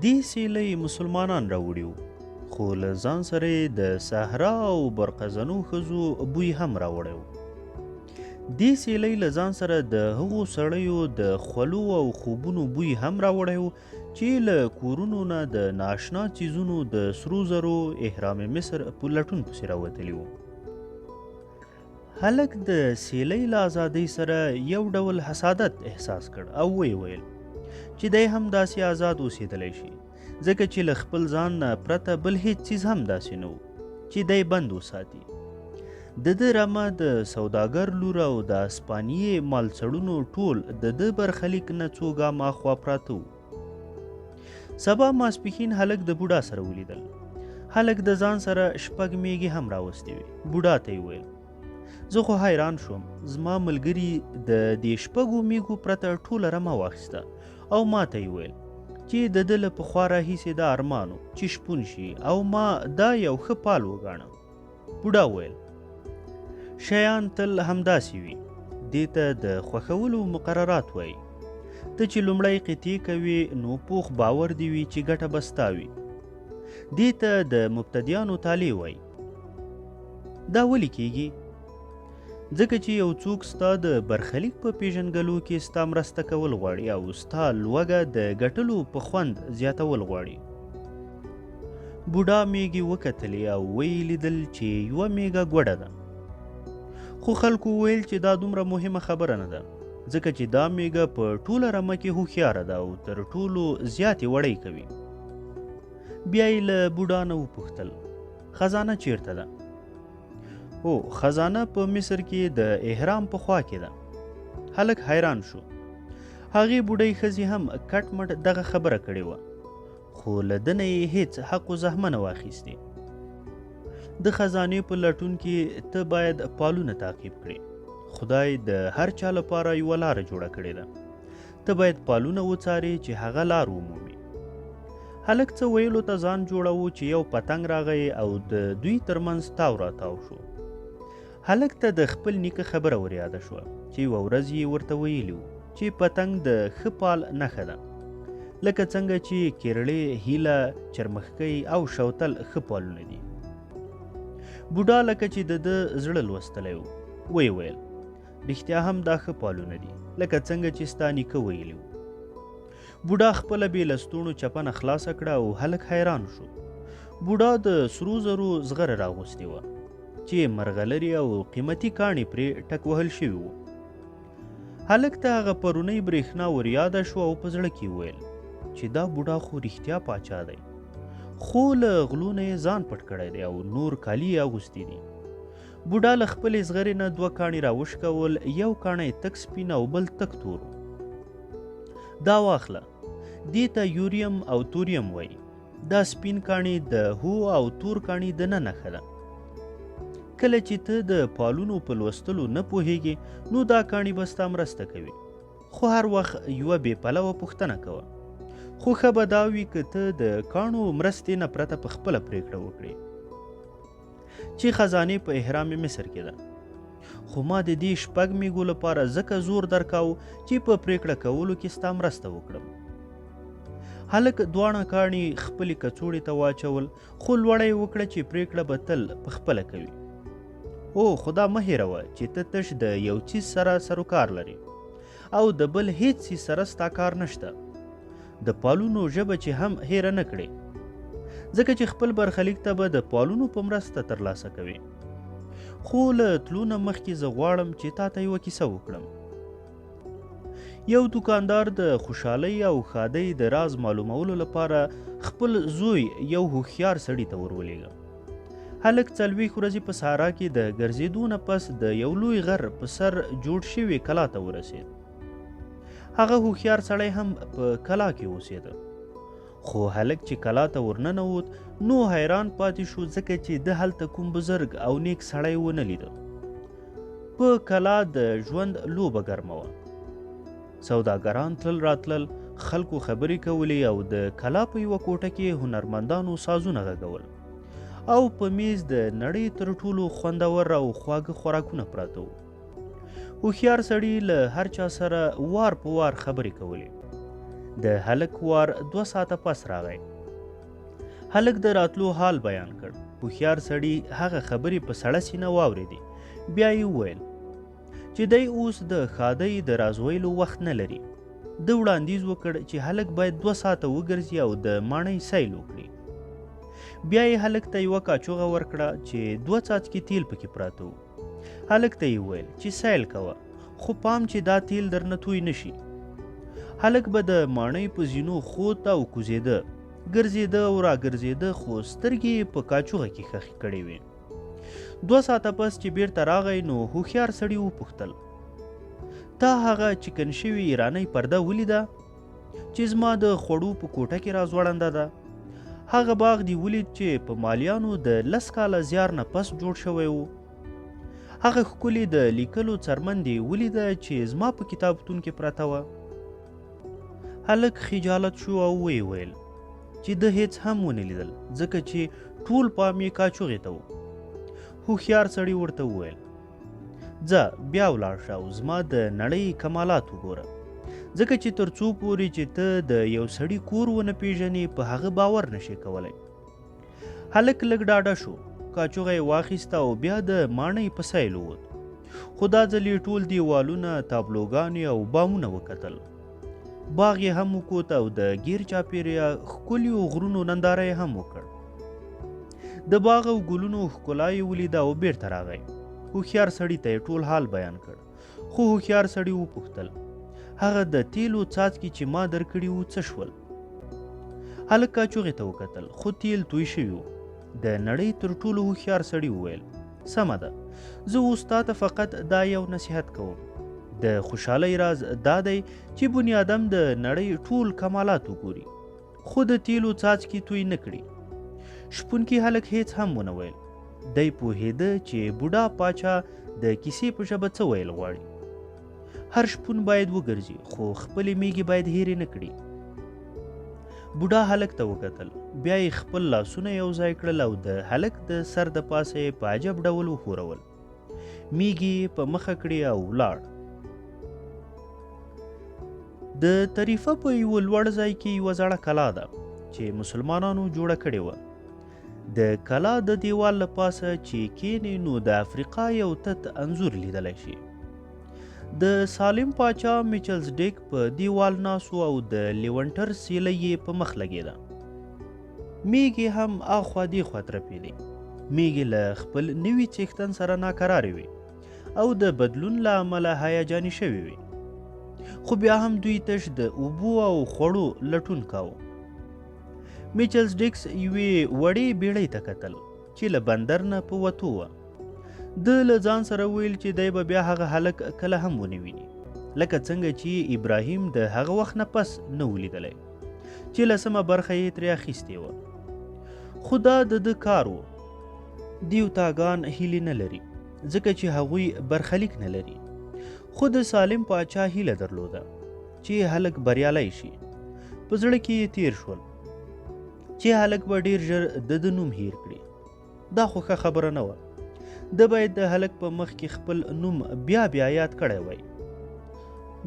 دې سیلۍ مسلمانان راوړي وو، خو له ځان سره یې د صحرا او برقزنو ښځو بوی هم راوړی و. دې سیلۍ له ځان سره د هغو سړیو د خولو او خوبونو بوی هم راوړی و چې له کورونو نه د ناشنا څیزونو د سرو زرو احرام مصر په لټون پسې راوتلي وو. هلک د سیلۍ له ازادۍ سره یو ډول حسادت احساس کړ او ویې ویل چې دی هم داسې آزاد اوسېدلی شي، ځکه چې له خپل ځان نه پرته بل هیڅ څیز هم داسې نه و چې دی بند وساتي. د ده رمه د سوداګر لور او د اسپانیې مالڅړونو ټول د ده برخلیک نه څو ګامه اخوا پراته وو. سبا ماسپښین هلک د بوډا سره ولیدل. هلک د ځان سره 6 میږې هم راوستې وې. بوډا ته یې ویل زه خو حیران شوم، زما ملګري د دې 6 میږو پرته ټوله رمه واخیسته او ما ته یې ویل چې د ده له پخوا راهیسې دا ارمان و چې شپون شي او ما دا یو ښه پال وګاڼه. بوډا ویل شیان تل همداسې وي، دې ته د خوښولو مقررات وایي. ته چې لومړی قطعې کوي نو پوخ باور دې وي چې ګټه به ستا وي. دې ته د مبتدیانو طالع وایي. دا ولې کیږي؟ ځکه چې یو څوک ستا د برخلیک په پیژنګلو کې ستا مرسته کول غواړي او ستا لوږه د ګټلو په خوند زیاتول غواړي. بوډا میږې وکتلې او ویې لیدل چې یوه میږه ګوډه ده. خو خلکو ویل چې دا دومره مهمه خبره نه ده، ځکه چې دا میږه په ټوله رمه کې هوښیاره ده او تر ټولو زیاتې وړۍ کوي. بیا یې له بوډا نه وپوښتل خزانه چیرته ده؟ هو، خزانه په مصر کې د احرام په خوا کې ده. هلک حیران شو. هغې بوډۍ ښځې هم کټ مټ دغه خبره کړې وه، خو له ده نه یې هېڅ حق و زحمه نه واخیستې. د خزانې په لټون کې ته باید پالونه تعقیب کړې. خدای د هر چا لپاره یوه لاره جوړه کړې ده. ته باید پالونه وڅارې چې هغه لار ومومي. هلک څه ویلو ته ځان جوړوو چې یو پتنګ راغی او د دوی ترمنځ تاو راتاو شو. هلک ته د خپل نیکه خبره ور یاده شوه چې یوه ورځ یې ورته ویلي وو چې پتنګ د ښه پال نښه ده، لکه څنګه چې کیرړې، هیله، چرمښکۍ او شوتل ښه پالونه دي. بوډا لکه چې د ده زړه لوستلی و ویې ویل رښتیا هم دا ښه پالونه دي، لکه څنګه چې ستا نیکه ویلي وو. بوډا خپله بې لستوڼو چپنه خلاصه کړه او هلک حیران شو. بوډا د سرو زرو زغره راغوستې وه چې مرغلرې او قیمتي کاڼي پرې ټک وهل شوي وو. هلک ته هغه پرونۍ برېښنا ور یاده شوه او په زړه کې ویل چې دا بوډا خو رښتیا پاچا دی، خو له غلو نه یې ځان پټ کړی دی او نور کالي یې اغوستي دي. بوډا له خپلې زغرې نه 2 کاڼي راوشکول، یو کاڼی تک سپین او بل تک تور. دا واخله، دې ته یوریم او توریم وایي. دا سپین کاڼي د هو او تور کاڼي د نه نښه ده. کله چې ته د پالونو په لوستلو نه پوهیږې نو دا کاڼي به ستا مرسته کوي، خو هر وخت یوه بې پلوه پوښتنه کوه. خو ښه به دا وي که ته د کاڼو مرستې نه پرته په خپله پرېکړه وکړې چې خزانې په احرام مصر کې ده. خو ما د دې 6 میږو لپاره ځکه زور درکاو چې په پرېکړه کولو کې ستا مرسته وکړم. هلک دواړه کاڼي خپلې کڅوړې ته واچول، خو لوړه یې وکړه چې پرېکړه به تل په خپله کوي. او خدا مه هېروه چې ته تش د یو څیز سره سروکار لري او د بل هیڅ څیز سره ستا کار نشته. د پالونو ژبه چې هم هېره نه کړې، ځکه چې خپل برخلیک ته به د پالونو په مرسته ترلاسه کوي. خو له تلو نه مخکې زه غواړم چې تا ته یوه کیسه وکړم. یو دوکاندار د خوشحالۍ او ښادۍ د راز معلومولو لپاره خپل زوی یو هوښیار سړي ته ورولېږه. هلک 40 ورځې په صحرا کې د ګرځېدو نه پس د یو لوی غر په سر جوړ شوي کلا ته ورسېد. هغه هوښیار سړی هم په کلا کې اوسېده. خو هلک چې کلا ته ورننوت نو حیران پاتې شو، ځکه چې ده هلته کوم بزرګ او نیک سړی ونه لیده. په کلا د ژوند لوبه ګرمه وه. سوداګران تلل راتلل، خلکو خبرې کولې او د کلا په یوه کوټه کې هنرمندانو سازونه غږول او په میز د نړۍ تر ټولو خوندور او خواږه خوراکونه پراته وو. هوښیار سړي له هر چا سره وار په وار خبرې کولې. د هلک وار 2 ساعته پس راغی. هلک د راتلو حال بیان کړ. هوښیار سړي هغه خبرې په سړه سینه واورېدې. بیا یې وویل چې دی اوس د ښادۍ د راز ویلو وخت نه لري. ده وړاندیز وکړ چې هلک باید 2 ساعته وګرځي او د ماڼۍ سیل وکړي. بیا یې هلک ته یوه کاچوغه ورکړه چې 2 څاڅکي تیل پکې پراته وو. هلک ته یې وویل چې سیل کوه، خو پام چې دا تیل درنه توی نشي. هلک به د ماڼۍ په زینو خوت او کوزېده، ګرځېده او راګرځېده، خو سترګې یې په کاچوغه کې ښخې کړې وې. 2 ساعته پس چې بیرته راغی نو هوښیار سړي وپوښتل تا هغه چکن شوي ایرانۍ پرده ولیده چې زما د خوړو په کوټه کې راځوړنده ده؟ هغه باغ دې ولید چې په مالیانو د 10 کاله زیار نه پس جوړ شوی و؟ هغه ښکلې د لیکلو څرمن دې ولیده چې زما په کتابتون کې پرته وه؟ هلک خجالت شو او ویې ویل چې ده هیڅ هم ونه لیدل، ځکه چې ټول پام یې کاچوغې ته و. هوښیار سړي ورته وویل ځه بیا ولاړ شه او زما د نړۍ کمالات وګوره، ځکه چې تر څو پورې چې ته د یو سړي کور ونه پیژنې په هغه باور نشې کولی. هلک لږ ډاډه شو، کاچوغه یې واخیسته او بیا د ماڼۍ په سیل ووت. خو دا ځل یې ټول دیوالونه، تابلوګانې او بامونه وکتل. باغ یې هم وکوت او د ګیر چاپېره ښکلیو غرونو ننداره یې هم وکړ. د باغ او ګلونو ښکلا یې ولیده او بیرته راغی. هوښیار سړي ته یې ټول حال بیان کړ. خو هوښیار سړي وپوښتل هغه د تیلو څاڅکي چې ما درکړي وو څه شول؟ هلک کاچوغې ته وکتل، خو تیل توی شوي وو. د نړۍ تر ټولو هوښیار سړي وویل سمه ده، زه اوس تا ته فقط دا یو نصیحت کوم. د خوشحالۍ راز دا دی چې بني آدم د نړۍ ټول کمالات وګوري، خو د تیلو څاڅکي توی نه کړي. شپونکي هلک هیڅ هم ونه ویل. دی پوهېده چې بوډا پاچا د کیسې په ژبه څه ویل غواړي. هر شپون باید وګرځي، خو خپلې میږې باید هیرې نه کړي. بوډا هلک ته وکتل، بیا یې خپل لاسونه یو ځای کړل او د هلک د سر د پاسه یې په عجب ډول وښورول. میږې یې په مخه کړې او ولاړ. د طریفه په یوه لوړ ځای کې یوه زړه کلا ده چې مسلمانانو جوړه کړې وه. د کلا د دیوال له پاسه چې کینې نو د افریقا یو تت انځور لیدلی شي. د سالم پاچا میچلز ډیک په دیوال ناسو او د لیونټر سیلی یې په مخ لګېده. میږې هم اخوا دیخوا ترپېدې. میږې له خپل نوي څښتن سره ناکرارې وې او د بدلون له امله هیجاني شوې وې. خو بیا هم دوی تش د اوبو او خوړو لټون کاوه. میچلز ډیکس یوې وړې بیړۍ ته کتل چې له بندر نه په وتو وه. ده له ځان سره ویل چې دی به بیا هغه هلک کله هم ونه ویني، لکه څنګه چې ابراهیم د هغه وخت نه پس نه و لیدلی چې لسمه برخه یې ترې اخیستې وه. خو دا د ده کار و. دیوتاګان هیلې نه لري، ځکه چې هغوی برخلیک نه لري. خو د سالم پاچا هیله درلوده چې هلک بریالی شي. په زړه کې یې تیر شول چې هلک به ډیر ژر د نوم هیر کړي. دا خو ښه خبره نه وه. ده باید د هلک په مخ کې خپل نوم بیا یاد کړی وای.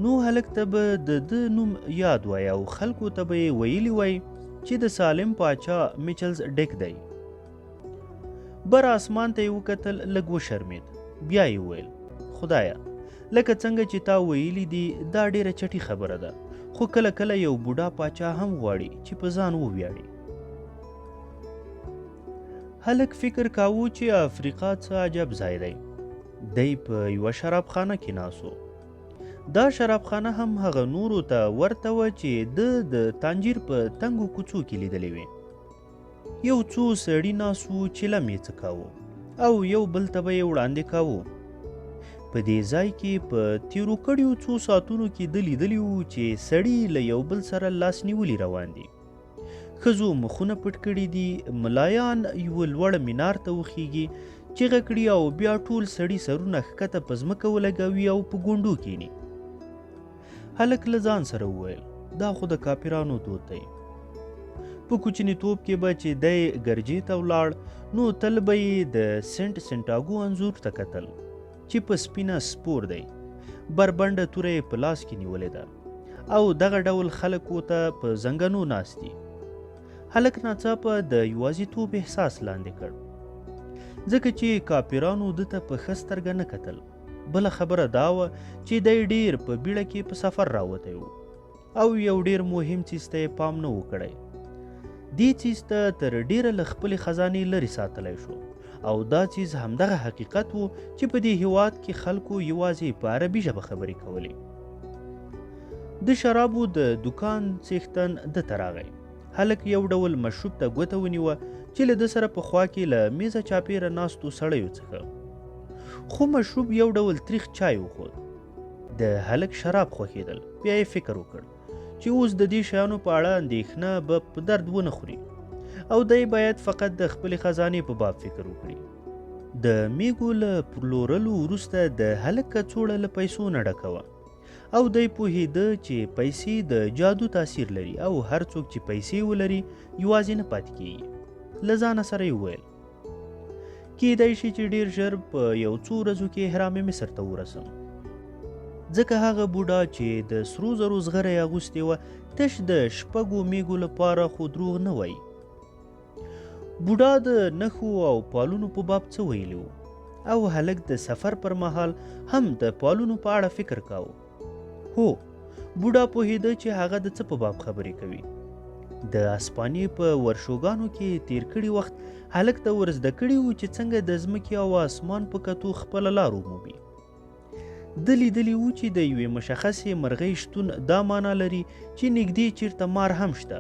نو هلک ته به د ده نوم یاد وای او خلکو ته به یې ویلي وای چې د سالم پاچا میچلز ډیک دی. بر اسمان ته یې وکتل، لږ وشرمېد. بیا یې وویل خدایه، لکه څنګه چې تا ویلي دي دا ډیره چټي خبره ده، خو کله کله یو بوډا پاچا هم غواړي چې په ځان وویاړي. هلک فکر کاوه چې افریقا څه عجب ځای دی. دی په یوه شرابخانه کې ناست و. دا شرابخانه هم هغه نورو ته ورته وه چې ده د تانجیر په تنګو کوڅو کې لیدلې وې. یو څو سړي ناست وو چې لم یې څه کاوه او یو بل ته به یې وړاندې کاوه. په دې ځای کې په تیرو کړیو څو ساعتونو کې ده لیدلي وو چې سړي له یو بل سره لاس نیولي روان دي. ښځو مخونه پټ کړي دي، ملایان یوه لوړه مینار ته وخیږي، چیغه کړي او بیا ټول سړي سرونه ښکته په ځمکه ولګوي او په ګونډو کیني. هلک له ځان سره وویل دا خو د کاپیرانو دود دی. په کوچنیتوب کې به چې دی ګرجې ته ولاړ نو تل به یې د سنټ سنټاګو انځور ته کتل چې په سپینه سپور دی. بربنډه توره یې په لاس کې نیولې ده او دغه ډول خلکو ته په زنګنو ناست دي. هلک ناڅاپه د یوازیتوب احساس لاندې کړ، ځکه چې کاپیرانو ده ته په ښه سترګه نه کتل. بله خبره دا وه چې دی ډیر په بیړه کې په سفر راوتی و او یو ډیر مهم څیز ته یې پام نه و کړی. دې څیز ته تر ډیره له خپلې خزانې لرې ساتلی شو او دا څیز همدغه حقیقت و چې په دې هیواد کې خلکو یوازې په عربي ژبه خبرې کولې. د شرابو د دکان څښتن ده ته راغی. هلک یو ډول مشروب ته ګوته ونیوه چې له ده سره په خوا کې له میزه چاپیره ناستو سړیو څخه، خو مشروب یو ډول تریخ چای وخوت. د هلک شراب خوښېدل. بیا یې فکر وکړ چې اوس د دې شیانو په اړه اندېښنه به په درد ونه خوري او دی باید فقط د خپلې خزانې په باب فکر وکړي. د میږو له پلورلو وروسته د هلک کڅوړه له پیسو نه ډکه وه او دی پوهېده چې پیسې د جادو تاثیر لري او هر څوک چې پیسې ولري یوازې نه پاتې کېږي. له ځانه سره یې وویل کیدای شي چې ډېر ژر په یو څو ورځو کې احرام مصر ته ورسم، ځکه هغه بوډا چې د سرو زرو زغره یې اغوستې وه تش د شپږو میږو لپاره خو دروغ نه وایي. بوډا د نښو او پالونو په باب څه ویلي و او هلک د سفر پر مهال هم د پالونو په اړه فکر کاوه. هو، بوډا پوهېده چې هغه د څه په باب خبرې کوي. د اسپانیې په ورشوګانو کې تیر کړي وخت هلک ته ور زده کړي وو چې څنګه د ځمکې او اسمان په کتو خپله لار ومومي. ده لیدلي وو چې د یوې مشخصې مرغۍ شتون دا معنا لري چې نږدې چیرته مار هم شته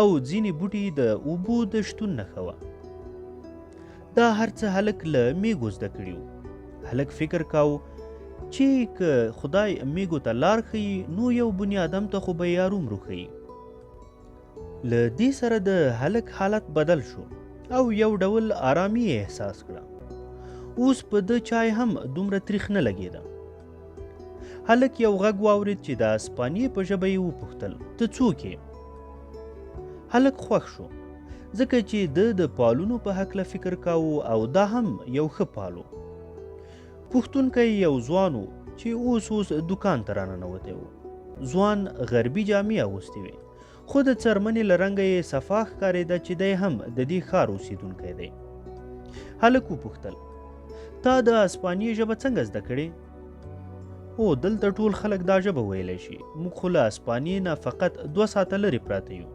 او ځینې بوټي د اوبو د شتون نښه وه. دا هر څه هلک له میږو زده کړي وو. هلک فکر کاوه چې که خدای میږو ته لار ښیي نو یو بني ادم ته خو به یې هرومرو ښیي. له دې سره د هلک حالت بدل شو او یو ډول آرامي احساس کړه. اوس په ده چای هم دومره تریخ نه لګېده. هلک یو غږ واورېد چې د اسپانیې په ژبه یې وپوښتل ته څوک یې؟ هلک خوښ شو ځکه چې ده د پالونو په هکله فکر کاوه او دا هم یو ښه پال و. پوښتونکی یو ځوان و چې اوس دکان ته راننوتی و. ځوان غربي جامې اغوستې وې خو د څرمنې له رنګه یې صفا ښکارېده چې دی هم د دې ښار اوسېدونکی دی. هلک وپوښتل تا د اسپانیې ژبه څنګه زده کړې؟ هو، دلته ټول خلک دا ژبه ویلی شي، موږ خو له اسپانیې نه فقط 2 ساعته لرې پراته یو.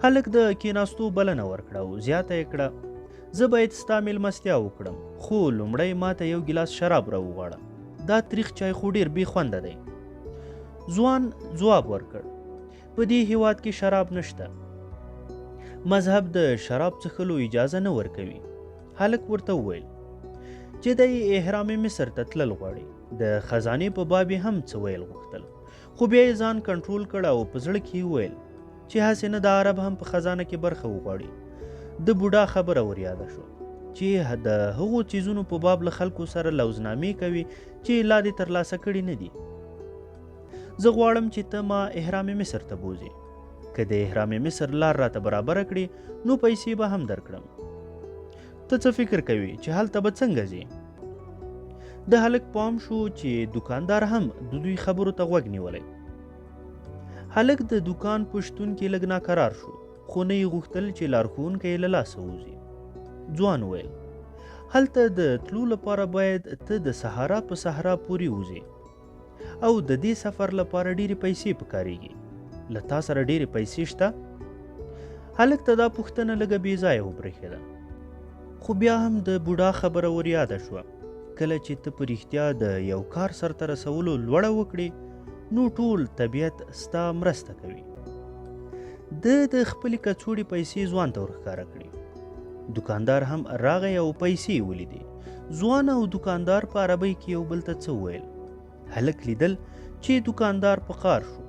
هلک د کېناستو بلنه ورکړه او زیاته یې کړه زه باید ستا میلمستیا وکړم خو لومړی ماته یو ګیلاس شراب راوغواړه، دا تریخ چای خو ډېر بې خونده دی. ځوان ځواب ورکړ په دې هیواد کې شراب نشته، مذهب د شراب څښلو اجازه نه ورکوي. هلک ورته وویل چې دی احرام مصر ته تلل غواړي. د خزانې په باب هم څه ویل غوښتل خو بیا یې ځان کنټرول کړ او په زړه کې وویل چې هسې نه د عرب هم په خزانه کې برخه وغواړي. د بوډا خبره ور یاده شو چې د هغو څیزونو په باب له خلکو سره لوزنامې کوي چې لا دې ترلاسه کړي نه دي. زه غواړم چې ته ما احرام مصر ته بوزې. که د احرام مصر لار راته برابره کړي نو پیسې به هم درکړم. ته څه فکر کوي چې هلته به څنګه ځې؟ د هلک پام شو چې دکاندار هم د دوی خبرو ته غوږ نیولی. هلک د دکان په شتون کې لږ ناقرار شو خو نه یې غوښتل چې لارښوونکی یې له لاسه ووځي. ځوان وویل هلته د تلو لپاره باید ته د صحرا په صحرا پورې وځې او د دې سفر لپاره ډېرې پیسې پکارېږي. له تا سره ډېرې پیسې شته؟ هلک ته دا پوښتنه لږه بې ځایه وبرېښېده خو بیا هم د بوډا خبره ور یاده شوه. کله چې ته په رښتیا د یو کار سرته رسولو لوړه وکړې نو ټول طبیعت ستا مرسته کوي. د خپلې کڅوړې پیسې ځوان ته ورښکاره کړې. دکاندار هم راغی او پیسې یې ولیدې. ځوان او دکاندار په عربۍ کې یو بل ته څه وویل. هلک لیدل چې دکاندار په قار شو.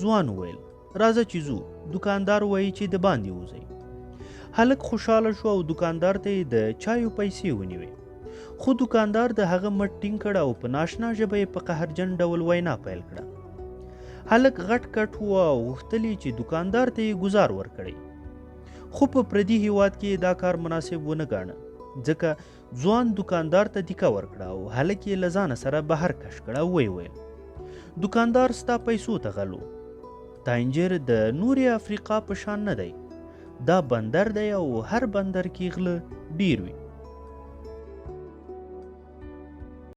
ځوان وویل راځه چې ځو. دکاندار وایي چې د باندې وځئ. هلک خوشحاله شو او دکاندار ته یې د چایو پیسې ونیوې خو دکاندار د هغه مټ ټینګ کړ او په ناشنا ژبه یې په قهرجن ډول وینا پیل کړه. هلک غټ کټ و او غوښتل چې دکاندار ته یې ګزار ورکړي خو په پردي هیواد کې دا کار مناسب ونه ګاڼه ځکه ځوان دکاندار ته دیکه ورکړه او هلک یې له ځانه سره بهر کش کړه او ویې ویل دوکاندار ستا پیسو ته غلو. تانجر د نورې افریقا په شان نه دی. دا بندر دی او هر بندر کې غله ډیر وي.